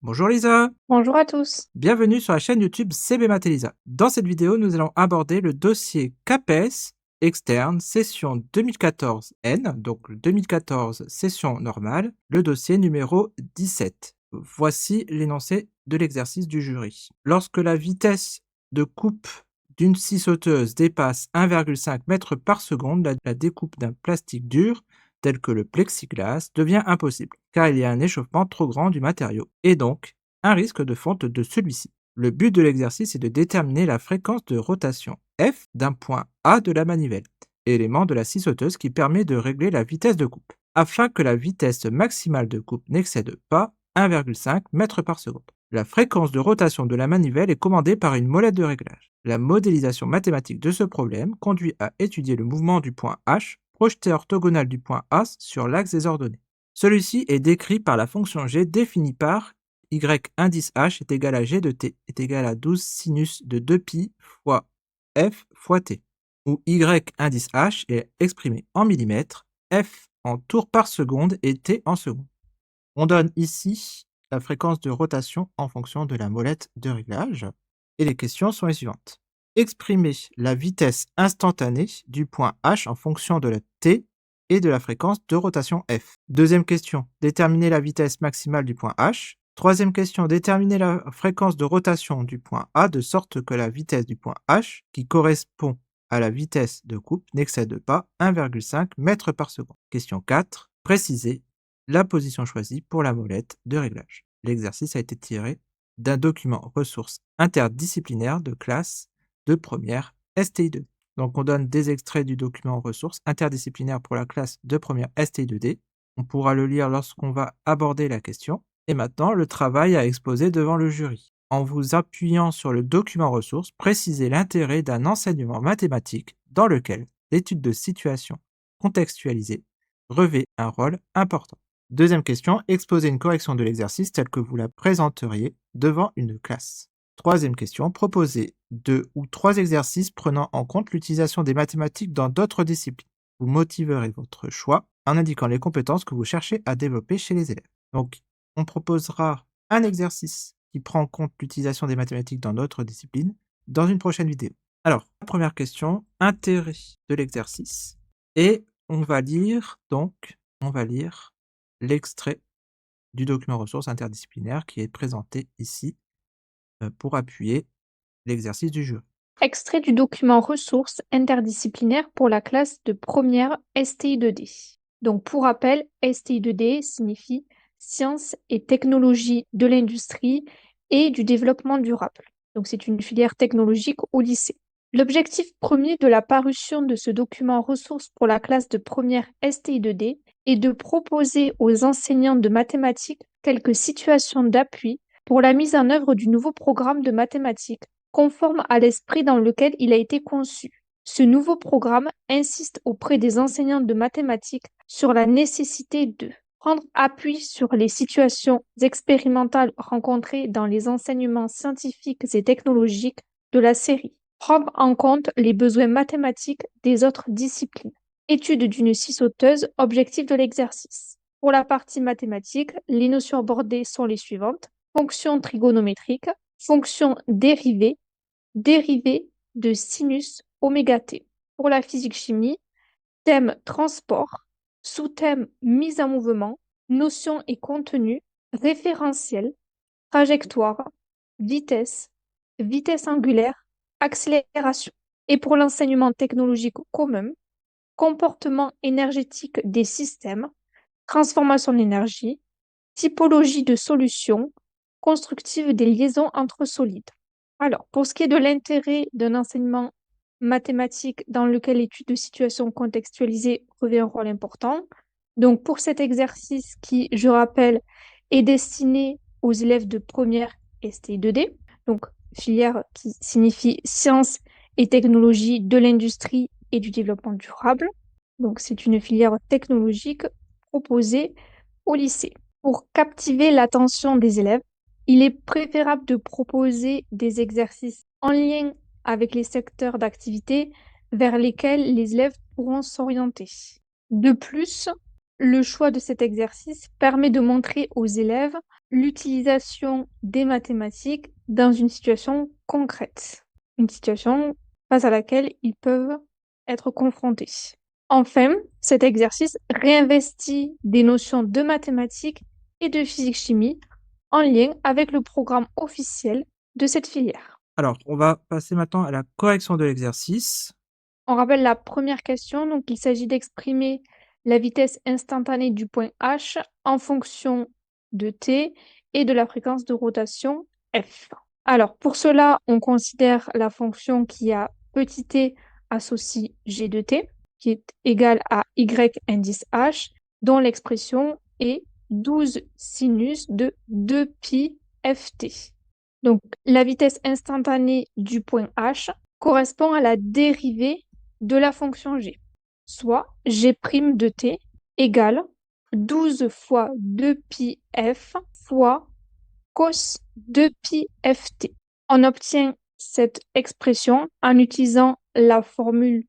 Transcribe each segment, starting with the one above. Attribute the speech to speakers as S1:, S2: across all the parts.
S1: Bonjour Lisa,
S2: Bonjour à tous.
S1: bienvenue sur la chaîne YouTube CB Math et Lisa. Dans cette vidéo, nous allons aborder le dossier CAPES externe session 2014N, donc le 2014 session normale, le dossier numéro 17. Voici l'énoncé de l'exercice du jury. Lorsque la vitesse de coupe d'une scie sauteuse dépasse 1,5 m par seconde, la découpe d'un plastique dur tel que le plexiglas, devient impossible, car il y a un échauffement trop grand du matériau, et donc un risque de fonte de celui-ci. Le but de l'exercice est de déterminer la fréquence de rotation F d'un point A de la manivelle, élément de la scie sauteuse qui permet de régler la vitesse de coupe, afin que la vitesse maximale de coupe n'excède pas 1,5 m par seconde. La fréquence de rotation de la manivelle est commandée par une molette de réglage. La modélisation mathématique de ce problème conduit à étudier le mouvement du point H projeté orthogonal du point A sur l'axe des ordonnées. Celui-ci est décrit par la fonction g définie par y indice h est égal à g de t est égal à 12 sinus de 2pi fois f fois t, où y indice h est exprimé en millimètres, f en tours par seconde et t en secondes. On donne ici la fréquence de rotation en fonction de la molette de réglage, et les questions sont les suivantes. Exprimer la vitesse instantanée du point H en fonction de la t et de la fréquence de rotation f. Deuxième question, déterminer la vitesse maximale du point H. Troisième question, déterminer la fréquence de rotation du point A de sorte que la vitesse du point H, qui correspond à la vitesse de coupe, n'excède pas 1,5 m par seconde. Question 4, préciser la position choisie pour la molette de réglage. L'exercice a été tiré d'un document ressources interdisciplinaires de classe de première STI2. Donc on donne des extraits du document ressources interdisciplinaires pour la classe de première STI2D. On pourra le lire lorsqu'on va aborder la question. Et maintenant, le travail à exposer devant le jury. En vous appuyant sur le document ressources, précisez l'intérêt d'un enseignement mathématique dans lequel l'étude de situation contextualisée revêt un rôle important. Deuxième question, exposez une correction de l'exercice telle que vous la présenteriez devant une classe. Troisième question, proposez 2 ou 3 exercices prenant en compte l'utilisation des mathématiques dans d'autres disciplines. Vous motiverez votre choix en indiquant les compétences que vous cherchez à développer chez les élèves. Donc, on proposera un exercice qui prend en compte l'utilisation des mathématiques dans d'autres disciplines dans une prochaine vidéo. Alors, la première question, intérêt de l'exercice. Et on va lire l'extrait du document ressources interdisciplinaire qui est présenté ici pour appuyer l'exercice du jury.
S2: Extrait du document ressources interdisciplinaires pour la classe de première STI2D. Donc pour rappel, STI2D signifie Sciences et technologies de l'industrie et du développement durable. Donc c'est une filière technologique au lycée. L'objectif premier de la parution de ce document ressources pour la classe de première STI2D est de proposer aux enseignants de mathématiques quelques situations d'appui pour la mise en œuvre du nouveau programme de mathématiques conforme à l'esprit dans lequel il a été conçu. Ce nouveau programme insiste auprès des enseignants de mathématiques sur la nécessité de prendre appui sur les situations expérimentales rencontrées dans les enseignements scientifiques et technologiques de la série, prendre en compte les besoins mathématiques des autres disciplines. Étude d'une scie sauteuse, objectif de l'exercice. Pour la partie mathématique, les notions abordées sont les suivantes. Fonction trigonométrique, fonction dérivée, dérivée de sinus oméga t. Pour la physique-chimie, thème transport, sous-thème mise en mouvement, notion et contenu, référentiel, trajectoire, vitesse, vitesse angulaire, accélération. Et pour l'enseignement technologique commun, comportement énergétique des systèmes, transformation de l'énergie, typologie de solutions, constructive des liaisons entre solides. Alors, pour ce qui est de l'intérêt d'un enseignement mathématique dans lequel l'étude de situation contextualisée revêt un rôle important, donc pour cet exercice qui, je rappelle, est destiné aux élèves de première STI2D, donc filière qui signifie sciences et technologies de l'industrie et du développement durable. Donc c'est une filière technologique proposée au lycée. Pour captiver l'attention des élèves, il est préférable de proposer des exercices en lien avec les secteurs d'activité vers lesquels les élèves pourront s'orienter. De plus, le choix de cet exercice permet de montrer aux élèves l'utilisation des mathématiques dans une situation concrète, une situation face à laquelle ils peuvent être confrontés. Enfin, cet exercice réinvestit des notions de mathématiques et de physique-chimie en lien avec le programme officiel de cette filière.
S1: Alors, on va passer maintenant à la correction de l'exercice.
S2: On rappelle la première question, donc il s'agit d'exprimer la vitesse instantanée du point H en fonction de t et de la fréquence de rotation f. Alors, pour cela, on considère la fonction qui a petit t associe g de t, qui est égale à y indice h, dont l'expression est 12 sinus de 2pi ft. Donc, la vitesse instantanée du point H correspond à la dérivée de la fonction g, soit g' de t égale 12 fois 2pi f fois cos 2pi ft. On obtient cette expression en utilisant la formule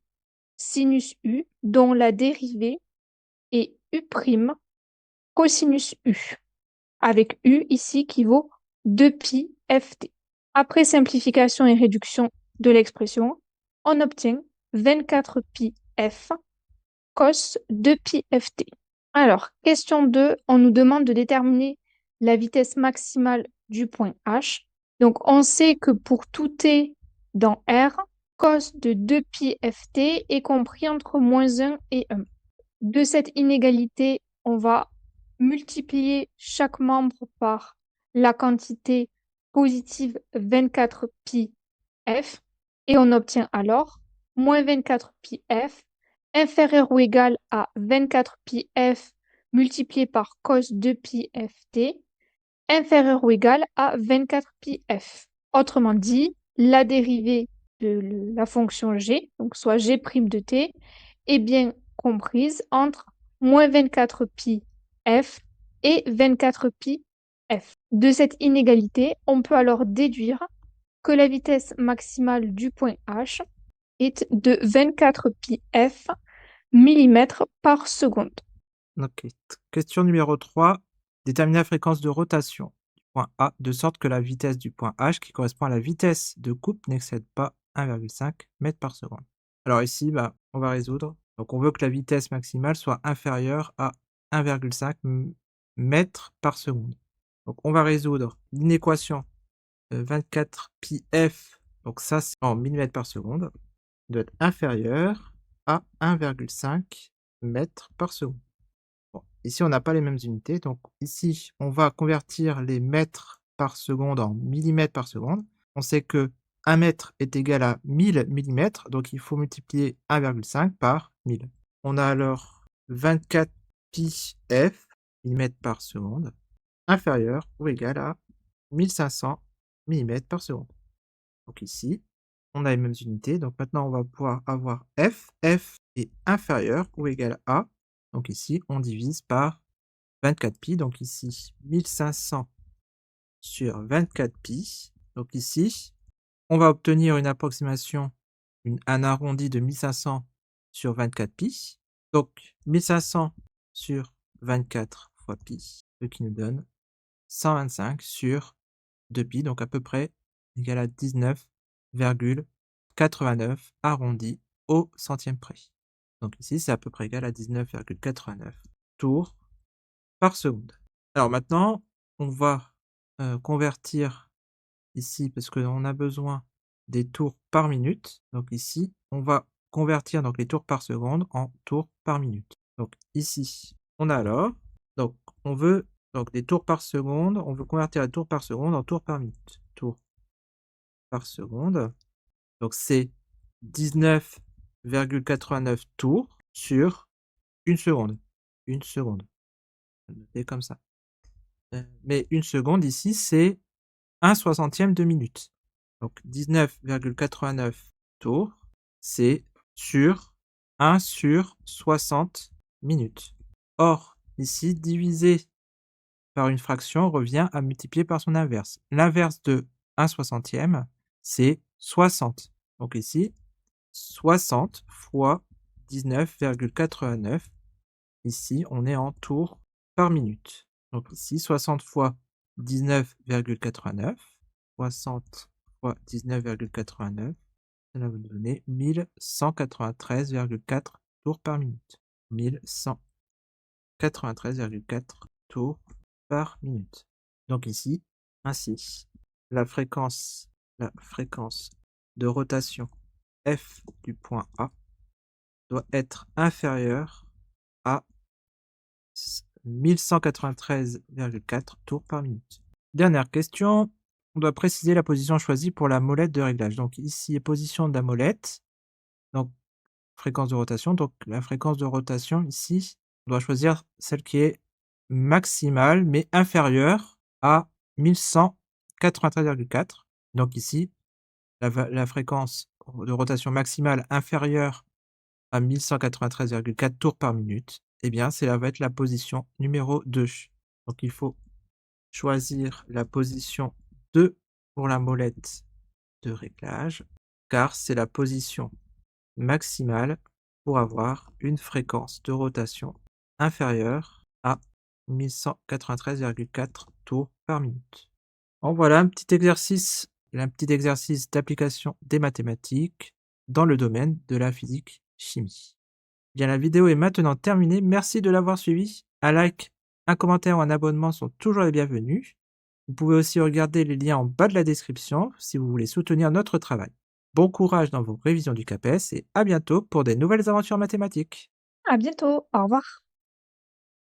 S2: sinus u dont la dérivée est u' cosinus u, avec u ici qui vaut 2pi ft. Après simplification et réduction de l'expression, on obtient 24pi f cos 2pi ft. Alors, question 2, on nous demande de déterminer la vitesse maximale du point H. Donc, on sait que pour tout t dans R, cos de 2pi ft est compris entre moins 1 et 1. De cette inégalité, on va multiplier chaque membre par la quantité positive 24pi f et on obtient alors moins 24pi f inférieur ou égal à 24pi f multiplié par cos 2pi ft inférieur ou égal à 24pi f. Autrement dit, la dérivée de la fonction g, donc soit g' de t, est bien comprise entre moins 24pi f et 24pi f. De cette inégalité, on peut alors déduire que la vitesse maximale du point H est de 24pi f mm par seconde.
S1: Ok. Question numéro 3. Déterminer la fréquence de rotation du point A de sorte que la vitesse du point H, qui correspond à la vitesse de coupe, n'excède pas 1,5 mètres par seconde. Alors ici, on va résoudre. Donc on veut que la vitesse maximale soit inférieure à 1,5 mètres par seconde. Donc on va résoudre l'inéquation 24pi f, donc ça c'est en millimètres par seconde, doit être inférieur à 1,5 mètres par seconde. Bon, ici on n'a pas les mêmes unités, donc ici on va convertir les mètres par seconde en millimètres par seconde. On sait que 1 mètre est égal à 1000 millimètres, donc il faut multiplier 1,5 par 1000. On a alors 24 pi f millimètres par seconde inférieur ou égal à 1500 millimètres par seconde. Donc ici, on a les mêmes unités, donc maintenant on va pouvoir avoir f. F est inférieur ou égal à, donc ici on divise par 24pi, donc ici 1500 sur 24pi, donc ici on va obtenir une approximation, un arrondi de 1500 sur 24pi, donc 1500 sur 24 fois pi, ce qui nous donne 125 sur 2pi, donc à peu près égal à 19,89 arrondi au centième près. Donc ici, c'est à peu près égal à 19,89 tours par seconde. Alors maintenant, on va convertir ici, parce qu'on a besoin des tours par minute. Donc ici, on va convertir donc, les tours par seconde en tours par minute. Donc ici, on a alors, donc on veut donc des tours par seconde, on veut convertir les tours par seconde en tours par minute. Tours par seconde, donc c'est 19,89 tours sur une seconde. Une seconde. Je vais noter comme ça. Mais une seconde ici, c'est 1/60e de minute. Donc 19,89 tours, c'est sur 1 sur 60 minutes. Or, ici, diviser par une fraction revient à multiplier par son inverse. L'inverse de 1/60e, c'est 60. Donc ici, 60 fois 19,89. Ici, on est en tours par minute. Donc ici, 60 fois 19,89. 60 fois 19,89. Ça va vous donner 1193,4 tours par minute. 1193,4 tours par minute. Donc ici, ainsi, la fréquence de rotation F du point A doit être inférieure à 1193,4 tours par minute. Dernière question, on doit préciser la position choisie pour la molette de réglage. Donc ici, position de la molette, donc fréquence de rotation. Donc la fréquence de rotation ici, on doit choisir celle qui est maximale mais inférieure à 1193,4. Donc ici, la fréquence de rotation maximale inférieure à 1193,4 tours par minute, eh bien, ça va être la position numéro 2. Donc il faut choisir la position 2 pour la molette de réglage, car c'est la position maximale pour avoir une fréquence de rotation inférieure à 1193,4 tours par minute. En voilà un petit exercice d'application des mathématiques dans le domaine de la physique-chimie. Bien, la vidéo est maintenant terminée. Merci de l'avoir suivi. Un like, un commentaire ou un abonnement sont toujours les bienvenus. Vous pouvez aussi regarder les liens en bas de la description si vous voulez soutenir notre travail. Bon courage dans vos révisions du CAPES et à bientôt pour des nouvelles aventures mathématiques.
S2: À bientôt, au revoir.